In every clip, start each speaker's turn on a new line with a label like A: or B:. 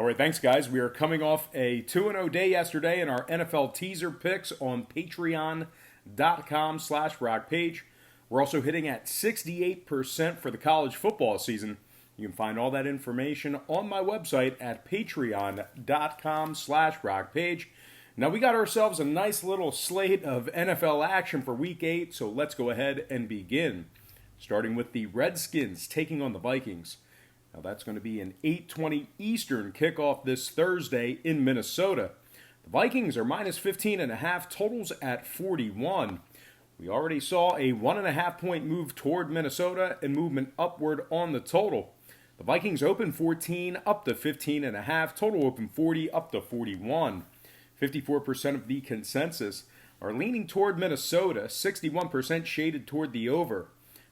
A: All right, thanks, guys. We are coming off a 2-0 day yesterday in our NFL teaser picks on patreon.com/rock page. We're also hitting at 68% for the college football season. You can find all that information on my website at patreon.com/rock page. Now, we got ourselves a nice little slate of NFL action for Week 8, so let's go ahead and begin. Starting with the Redskins taking on the Vikings. Now, that's going to be an 8:20 Eastern kickoff this Thursday in Minnesota. The Vikings are minus 15.5, totals at 41. We already saw a 1.5-point move toward Minnesota and movement upward on the total. The Vikings open 14 up to 15.5, total open 40 up to 41. 54% of the consensus are leaning toward Minnesota, 61% shaded toward the over.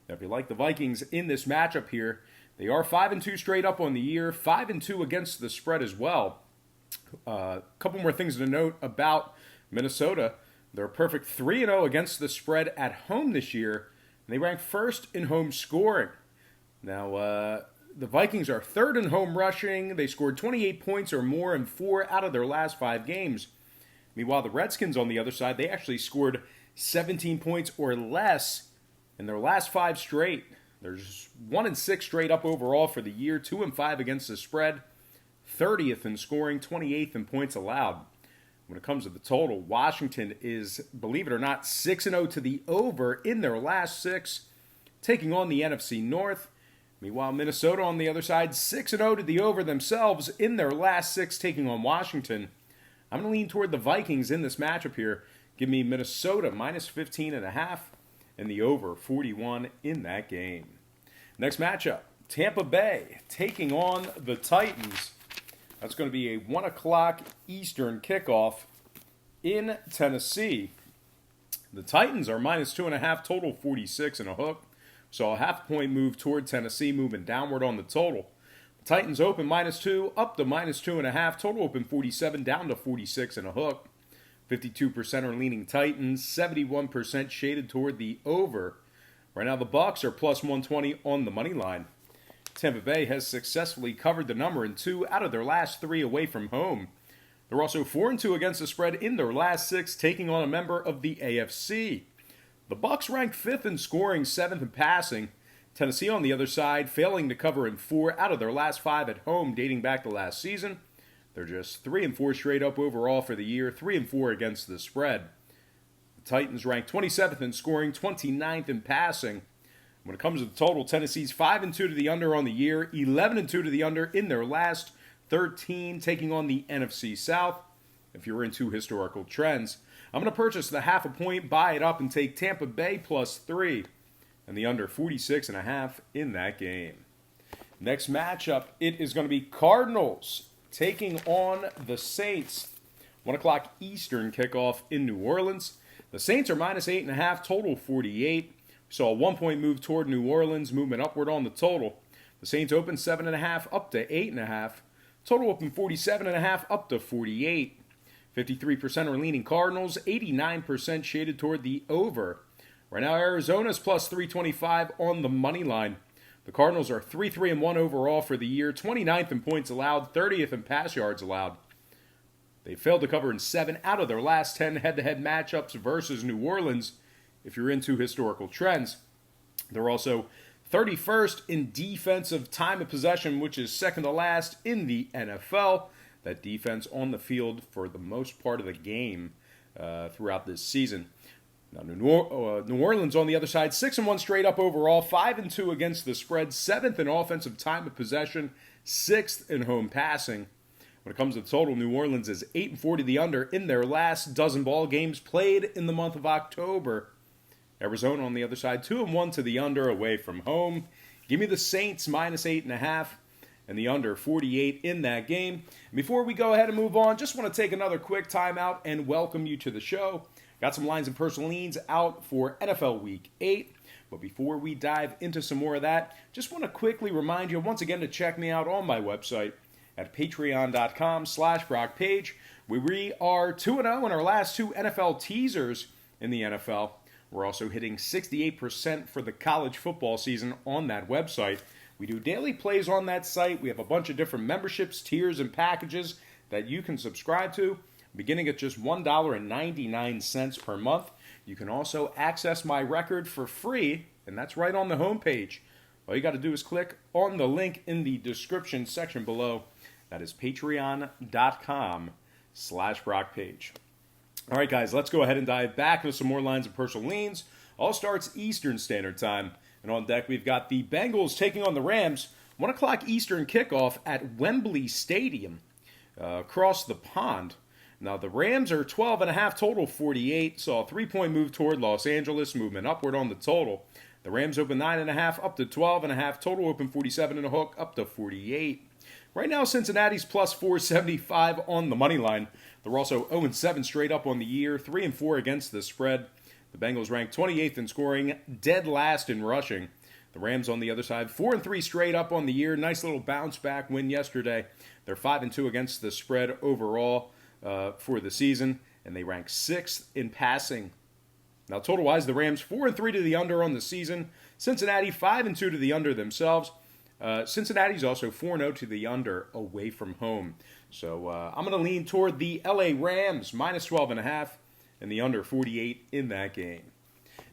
A: Now, if you like the Vikings in this matchup here, they are 5-2 straight up on the year, 5-2 against the spread as well. A couple more things to note about Minnesota. They're a perfect 3-0 against the spread at home this year, and they rank first in home scoring. Now, the Vikings are third in home rushing. They scored 28 points or more in 4 out of their last 5 games. Meanwhile, the Redskins on the other side, they actually scored 17 points or less in their last 5 straight. There's 1-6 straight up overall for the year, 2-5 against the spread, 30th in scoring, 28th in points allowed. When it comes to the total, Washington is, believe it or not, 6-0 to the over in their last 6, taking on the NFC North. Meanwhile, Minnesota on the other side, 6-0 to the over themselves in their last 6, taking on Washington. I'm going to lean toward the Vikings in this matchup here. Give me Minnesota minus 15.5 and the over 41 in that game. Next matchup, Tampa Bay taking on the Titans. That's going to be a 1 o'clock Eastern kickoff in Tennessee. The Titans are minus 2.5, total 46 and a hook. So a half-point move toward Tennessee, moving downward on the total. The Titans open minus 2, up to minus 2.5. Total open 47, down to 46 and a hook. 52% are leaning Titans, 71% shaded toward the over. Right now, the Bucs are plus 120 on the money line. Tampa Bay has successfully covered the number in 2 out of their last 3 away from home. They're also 4-2 against the spread in their last 6, taking on a member of the AFC. The Bucs rank 5th in scoring, 7th in passing. Tennessee on the other side, failing to cover in 4 out of their last 5 at home dating back to last season. They're just 3-4 straight up overall for the year, 3-4 against the spread. The Titans rank 27th in scoring, 29th in passing. When it comes to the total, Tennessee's 5-2 to the under on the year, 11-2 to the under in their last 13, taking on the NFC South. If you're into historical trends, I'm going to purchase the half a point, buy it up, and take Tampa Bay plus 3 and the under 46.5 in that game. Next matchup, it is going to be Cardinals taking on the Saints. 1 o'clock Eastern kickoff in New Orleans. The Saints are minus 8.5, total 48. We saw a 1-point move toward New Orleans, movement upward on the total. The Saints open 7.5 up to 8.5. Total open 47.5 up to 48. 53% are leaning Cardinals, 89% shaded toward the over. Right now, Arizona's plus 325 on the money line. The Cardinals are 3-1 overall for the year, 29th in points allowed, 30th in pass yards allowed. They failed to cover in 7 out of their last 10 head-to-head matchups versus New Orleans, if you're into historical trends. They're also 31st in defensive time of possession, which is second to last in the NFL. That defense on the field for the most part of the game throughout this season. Now, New Orleans on the other side, 6-1 straight up overall, 5-2 against the spread, 7th in offensive time of possession, 6th in home passing. When it comes to the total, New Orleans is 8-4 to the under in their last dozen ball games played in the month of October. Arizona on the other side, 2-1 to the under away from home. Give me the Saints minus 8.5 and the under 48 in that game. Before we go ahead and move on, just want to take another quick timeout and welcome you to the show. Got some lines and personal leans out for NFL Week 8. But before we dive into some more of that, just want to quickly remind you once again to check me out on my website at patreon.com/Brock Page, where we are 2-0 in our last 2 NFL teasers in the NFL. We're also hitting 68% for the college football season on that website, We do daily plays on that site. We have a bunch of different memberships, tiers, and packages that you can subscribe to, beginning at just $1.99 per month. You can also access my record for free, and that's right on the homepage. All you got to do is click on the link in the description section below. That is patreon.com/BrockPage. All right, guys, let's go ahead and dive back into some more lines of personal leans. All starts Eastern Standard Time. And on deck, we've got the Bengals taking on the Rams. 1 o'clock Eastern kickoff at Wembley Stadium across the pond. Now, the Rams are 12.5, total 48. Saw a 3-point move toward Los Angeles, movement upward on the total. The Rams open 9.5, up to 12.5. Total open 47 and a hook, up to 48. Right now, Cincinnati's plus 475 on the money line. They're also 0-7 straight up on the year, 3-4 against the spread. The Bengals rank 28th in scoring, dead last in rushing. The Rams on the other side, 4-3 straight up on the year. Nice little bounce back win yesterday. They're 5-2 against the spread overall for the season, and they rank 6th in passing. Now, total-wise, the Rams 4-3 to the under on the season. Cincinnati 5-2 to the under themselves. Cincinnati's also 4-0 to the under away from home. So I'm going to lean toward the LA Rams, minus 12.5, and the under 48 in that game.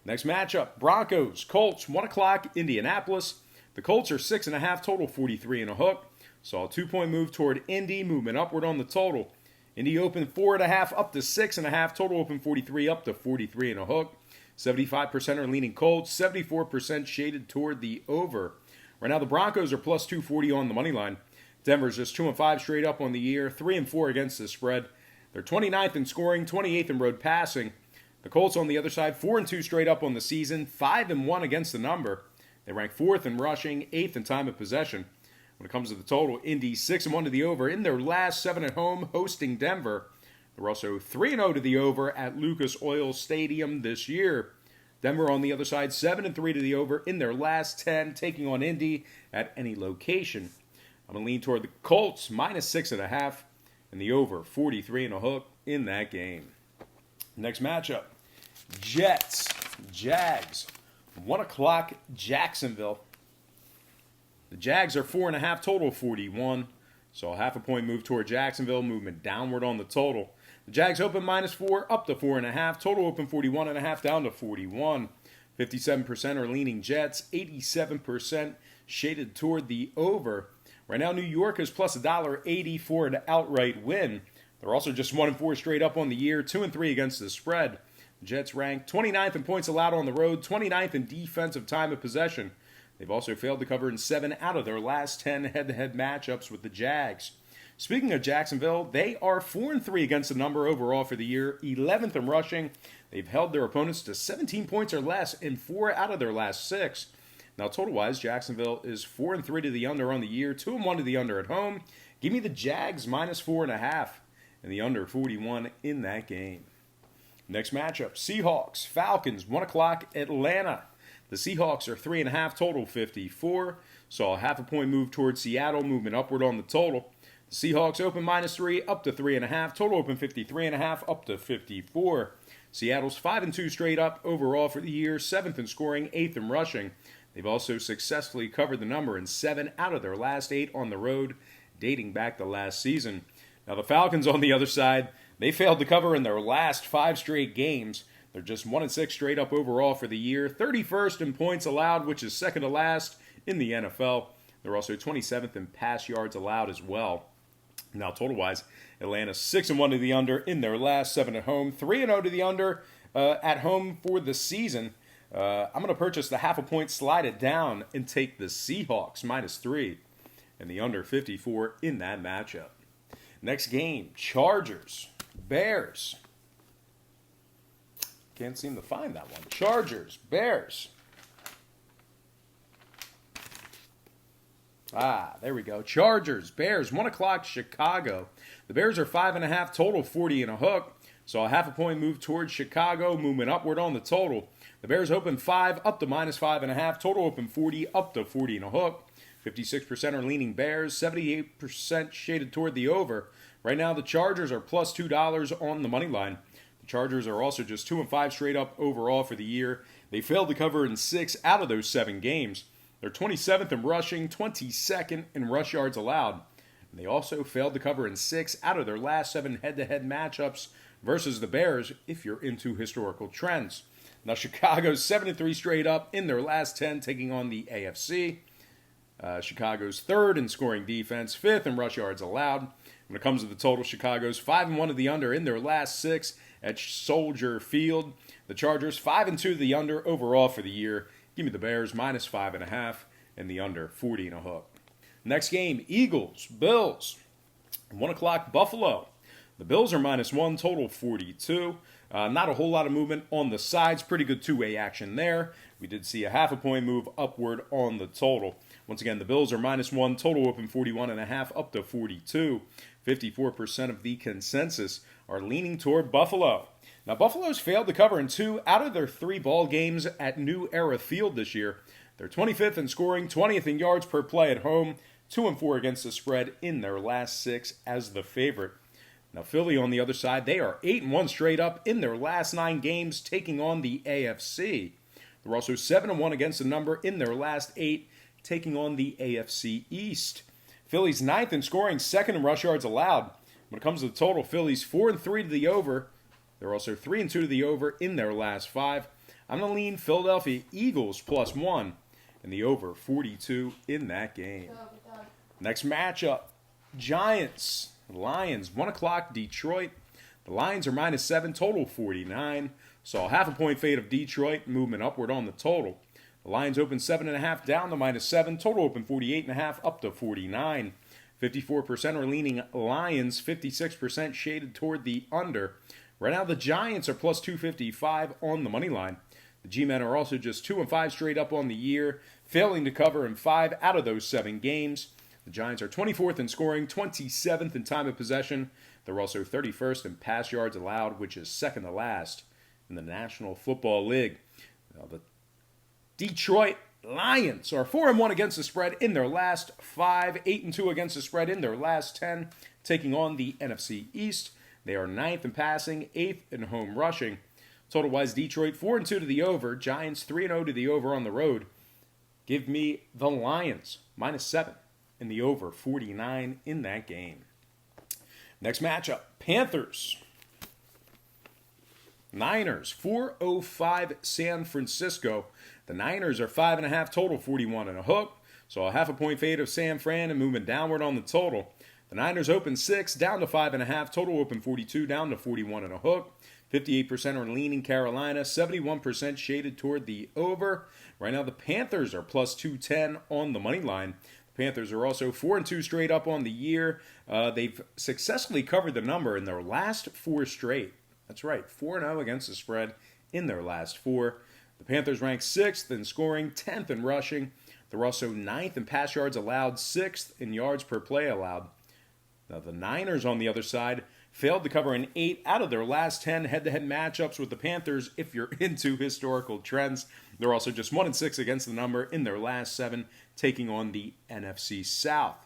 A: Next matchup, Broncos, Colts, 1 o'clock, Indianapolis. The Colts are 6.5, total 43 and a hook. Saw a 2-point move toward Indy, movement upward on the total. Indy opened 4.5, up to 6.5, total open 43, up to 43 and a hook. 75% are leaning Colts, 74% shaded toward the over. Right now, the Broncos are plus 240 on the money line. Denver's just 2-5 straight up on the year, 3-4 against the spread. They're 29th in scoring, 28th in road passing. The Colts on the other side, 4-2 straight up on the season, 5-1 against the number. They rank 4th in rushing, 8th in time of possession. When it comes to the total, Indy 6-1 to the over in their last 7 at home, hosting Denver. They're also 3-0 to the over at Lucas Oil Stadium this year. Denver on the other side, 7-3 to the over in their last 10, taking on Indy at any location. I'm going to lean toward the Colts, minus 6.5, and the over, 43 and a hook in that game. Next matchup, Jets, Jags, 1 o'clock, Jacksonville. The Jags are 4.5, total 41. So a 0.5-point move toward Jacksonville, movement downward on the total. The Jags open minus 4, up to 4.5. Total open 41.5, down to 41. 57% are leaning Jets, 87% shaded toward the over. Right now, New York is plus $1.80 for an outright win. They're also just 1-4 straight up on the year, 2-3 against the spread. The Jets rank 29th in points allowed on the road, 29th in defensive time of possession. They've also failed to cover in 7 out of their last 10 head-to-head matchups with the Jags. Speaking of Jacksonville, they are 4-3 against the number overall for the year, 11th in rushing. They've held their opponents to 17 points or less in 4 out of their last 6. Now, total-wise, Jacksonville is 4-3 to the under on the year, 2-1 to the under at home. Give me the Jags minus 4.5 and the under 41 in that game. Next matchup, Seahawks, Falcons, 1 o'clock, Atlanta. The Seahawks are 3.5, total 54. Saw a 0.5-point move towards Seattle, movement upward on the total. The Seahawks open minus 3, up to 3.5. Total open 53.5, up to 54. Seattle's 5-2 straight up overall for the year, 7th in scoring, 8th in rushing. They've also successfully covered the number in 7 out of their last 8 on the road, dating back to last season. Now the Falcons on the other side, they failed to cover in their last 5 straight games. They're just 1-6 straight up overall for the year, 31st in points allowed, which is second to last in the NFL. They're also 27th in pass yards allowed as well. Now, total-wise, Atlanta 6-1 to the under in their last 7 at home, 3-0 to the under at home for the season. I'm going to purchase the 0.5-point, slide it down, and take the Seahawks minus 3 and the under 54 in that matchup. Next game, Chargers, Bears. Can't seem to find that one. Chargers, Bears. There we go. Chargers, Bears, 1 o'clock, Chicago. The Bears are 5.5, total 40 and a hook. So a 0.5-point move towards Chicago, movement upward on the total. The Bears open 5, up to minus 5.5. Total open 40, up to 40 and a hook. 56% are leaning Bears, 78% shaded toward the over. Right now, the Chargers are plus $2 on the money line. The Chargers are also just 2-5 straight up overall for the year. They failed to cover in 6 out of those 7 games. They're 27th in rushing, 22nd in rush yards allowed. And they also failed to cover in 6 out of their last 7 head-to-head matchups versus the Bears, if you're into historical trends. Now, Chicago's 7-3 straight up in their last 10, taking on the AFC. Chicago's 3rd in scoring defense, 5th in rush yards allowed. When it comes to the total, Chicago's 5-1 to the under in their last 6 at Soldier Field. The Chargers 5-2 to the under overall for the year. Give me the Bears -5.5 and the under 40.5. Next game, Eagles, Bills. 1 o'clock, Buffalo. The Bills are -1, total 42. Not a whole lot of movement on the sides. Pretty good two-way action there. We did see a half a point move upward on the total. Once again, the Bills are -1, total open 41.5 up to 42. 54% of the consensus are leaning toward Buffalo. Now, Buffalo's failed to cover in 2 out of their 3 ball games at New Era Field this year. They're 25th in scoring, 20th in yards per play at home, 2-4 against the spread in their last 6 as the favorite. Now, Philly on the other side, they are 8-1 straight up in their last 9 games, taking on the AFC. They're also 7-1 against the number in their last 8, taking on the AFC East. Philly's 9th in scoring, 2nd in rush yards allowed. When it comes to the total, Philly's 4-3 to the over. They're also 3-2 to the over in their last 5. I'm going to lean Philadelphia Eagles +1 and the over 42 in that game. Next matchup, Giants, Lions, 1 o'clock, Detroit. The Lions are -7, total 49. Saw a half a point fade of Detroit, movement upward on the total. The Lions open 7.5 down to -7, total open 48.5 up to 49. 54% are leaning Lions, 56% shaded toward the under. Right now, the Giants are +255 on the money line. The G-Men are also just 2-5 straight up on the year, failing to cover in 5 out of those 7 games. The Giants are 24th in scoring, 27th in time of possession. They're also 31st in pass yards allowed, which is second to last in the National Football League. Now, the Detroit Lions are 4-1 against the spread in their last 5, 8-2 against the spread in their last 10, taking on the NFC East. They are 9th in passing, 8th in home rushing. Total-wise, Detroit 4-2 to the over, Giants 3-0 to the over on the road. Give me the Lions -7 and the over 49 in that game. Next matchup, Panthers. Niners, 405 San Francisco. The Niners are 5.5, total 41.5. So a half a point fade of San Fran and movement downward on the total. The Niners open 6, down to 5.5, total open 42, down to 41.5. 58% are leaning Carolina, 71% shaded toward the over. Right now, the Panthers are +210 on the money line. The Panthers are also 4-2 straight up on the year. They've successfully covered the number in their last 4 straight. That's right, 4-0 against the spread in their last 4. The Panthers rank 6th in scoring, 10th in rushing. They're also 9th in pass yards allowed, 6th in yards per play allowed. Now, the Niners, on the other side, failed to cover in 8 out of their last 10 head-to-head matchups with the Panthers. If you're into historical trends, they're also just 1-6 against the number in their last 7, taking on the NFC South.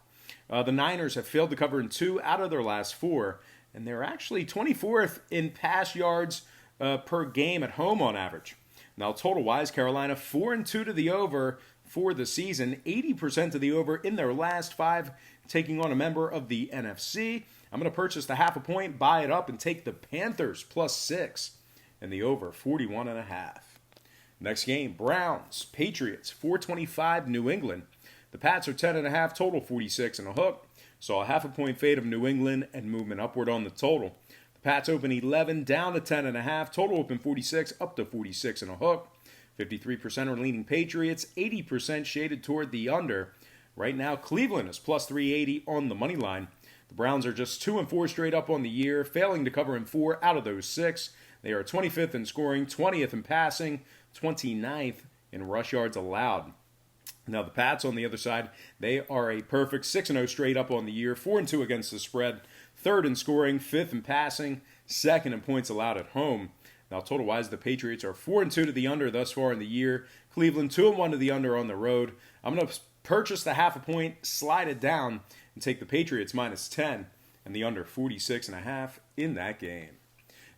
A: The Niners have failed to cover in 2 out of their last 4, and they're actually 24th in pass yards per game at home on average. Now, total-wise, Carolina 4-2 to the over for the season, 80% to the over in their last 5, taking on a member of the NFC. I'm going to purchase the half a point, buy it up, and take the Panthers +6 and the over 41.5. Next game, Browns, Patriots, 425 New England. The Pats are 10.5, total 46.5. Saw a half a point fade of New England and movement upward on the total. The Pats open 11, down to 10.5, total open 46, up to 46.5. 53% are leaning Patriots, 80% shaded toward the under. Right now, Cleveland is +380 on the money line. The Browns are just 2-4 straight up on the year, failing to cover in 4 out of those 6. They are 25th in scoring, 20th in passing, 29th in rush yards allowed. Now, the Pats, on the other side, they are a perfect 6-0 straight up on the year, 4-2 against the spread, 3rd in scoring, 5th in passing, 2nd in points allowed at home. Now, total-wise, the Patriots are 4-2 to the under thus far in the year. Cleveland 2-1 to the under on the road. I'm going to purchase the half a point, slide it down, and take the Patriots -10 and the under 46.5 in that game.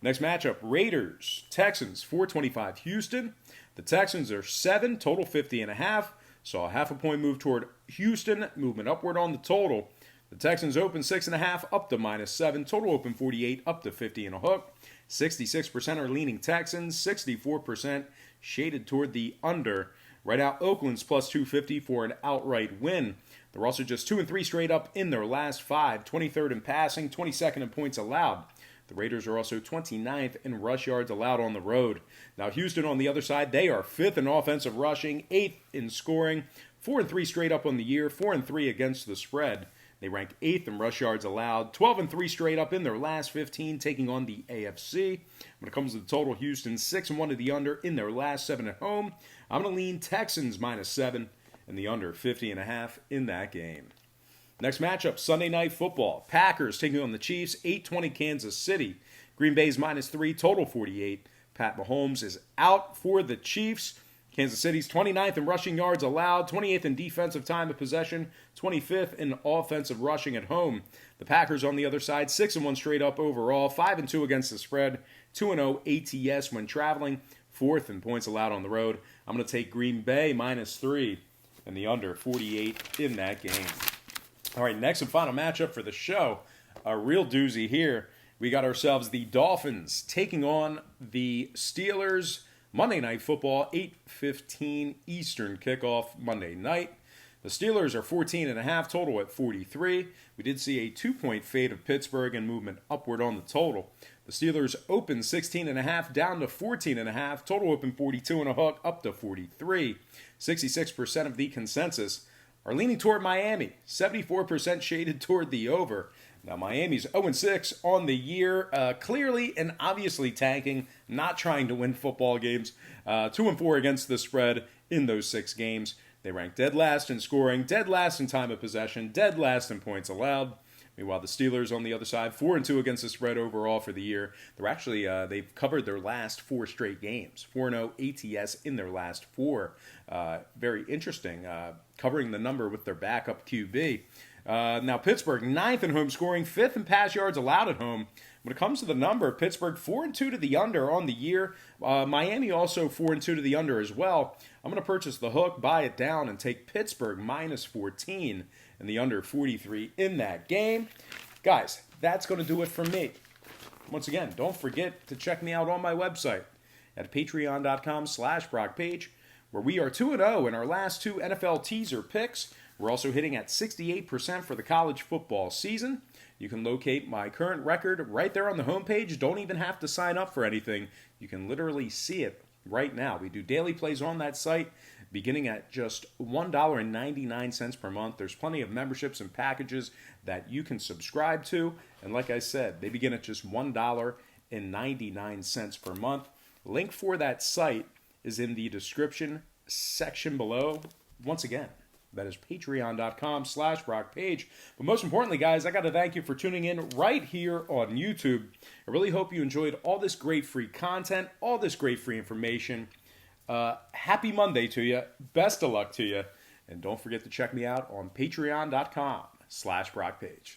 A: Next matchup, Raiders, Texans, 425 Houston. The Texans are 7, total 50.5. Saw a half a point move toward Houston, movement upward on the total. The Texans open 6.5 up to -7. Total open 48 up to 50 and a hook. 66% are leaning Texans, 64% shaded toward the under. Right out, Oakland's plus 250 for an outright win. They're also just 2 and 3 straight up in their last 5, 23rd in passing, 22nd in points allowed. The Raiders are also 29th in rush yards allowed on the road. Now, Houston on the other side, they are 5th in offensive rushing, 8th in scoring, 4 and 3 straight up on the year, 4 and 3 against the spread. They rank 8th in rush yards allowed, 12 and 3 straight up in their last 15, taking on the AFC. When it comes to the total, Houston 6 and 1 to the under in their last 7 at home. I'm going to lean Texans -7 and the under 50.5 in that game. Next matchup, Sunday Night Football. Packers taking on the Chiefs, 8:20 Kansas City. Green Bay's -3, total 48. Pat Mahomes is out for the Chiefs. Kansas City's 29th in rushing yards allowed, 28th in defensive time of possession, 25th in offensive rushing at home. The Packers on the other side, 6 and 1 straight up overall, 5 and 2 against the spread, 2 and 0 ATS when traveling, 4th in points allowed on the road. I'm going to take Green Bay -3 and the under 48 in that game. All right, next and final matchup for the show. A real doozy here. We got ourselves the Dolphins taking on the Steelers. Monday Night Football, 8:15 Eastern kickoff Monday night. The Steelers are 14.5, total at 43. We did see a 2-point fade of Pittsburgh and movement upward on the total. The Steelers open 16.5 down to 14.5. Total open 42 and a hook up to 43. 66% of the consensus are leaning toward Miami. 74% shaded toward the over. Now, Miami's 0-6 on the year, clearly and obviously tanking, not trying to win football games. 2-4 against the spread in those 6 games. They rank dead last in scoring, dead last in time of possession, dead last in points allowed. Meanwhile, the Steelers on the other side, 4-2 against the spread overall for the year. They're actually, they've covered their last 4 straight games. 4-0 ATS in their last 4. Very interesting, covering the number with their backup QB. Now, Pittsburgh, 9th in home scoring, 5th in pass yards allowed at home. When it comes to the number, Pittsburgh 4-2 to the under on the year. Miami also 4-2 to the under as well. I'm going to purchase the hook, buy it down, and take Pittsburgh -14 and the under 43 in that game. Guys, that's going to do it for me. Once again, don't forget to check me out on my website at patreon.com/BrockPage, where we are 2-0 in our last 2 NFL teaser picks. We're also hitting at 68% for the college football season. You can locate my current record right there on the homepage. Don't even have to sign up for anything. You can literally see it right now. We do daily plays on that site, beginning at just $1.99 per month. There's plenty of memberships and packages that you can subscribe to. And like I said, they begin at just $1.99 per month. Link for that site is in the description section below. Once again, that is patreon.com/BrockPage. But most importantly, guys, I got to thank you for tuning in right here on YouTube. I really hope you enjoyed all this great free content, all this great free information. Happy Monday to you. Best of luck to you. And don't forget to check me out on patreon.com/BrockPage.